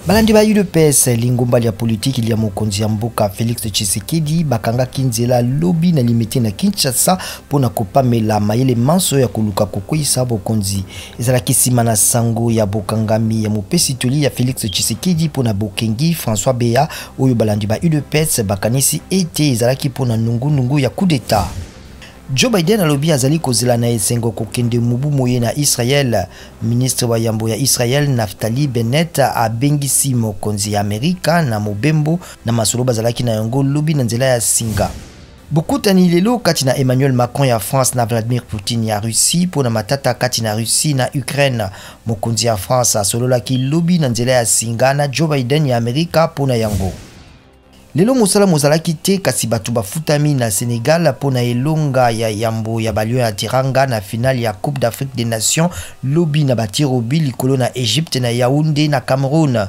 Balandi ba UDPS lingomba ya politique il ya mokonzi ya mboka Félix Tshisekedi bakanga kinzela lobby na limité na Kinshasa pona kopamela mayele manso ya koluka kokwisa bokonzi ezala kisima na sango ya bokangami ya mopesi toli ya Félix Tshisekedi pona bokengi François Beya oyo balandi ba UDPS bakanisi ete ezala ki pona nungu ya coup d'état. Joe Biden alobi azali kozela na esengo kokende mubu moye na Israel. Ministre wa yambo ya Israel Naftali Bennett abengisi mokonzi ya Amerika na mobembo na masolo bazalaki na yango lobi na nzela ya singa. Bokutani lelo kati na Emmanuel Macron ya France na Vladimir Poutine ya Russie pona matata kati na Russie na Ukraine. Mokonzi ya France asololaki lobi na nzela ya singa na Joe Biden ya Amerika pona yango. Lelo mosala mozalaki te kasi batu bafutami na Sénégal pona elonga ya yambo ya balio ya tiranga na finale ya Coupe d'Afrique des Nations lobi na batirobi likolo na Egypte na Yaoundé na Cameroun.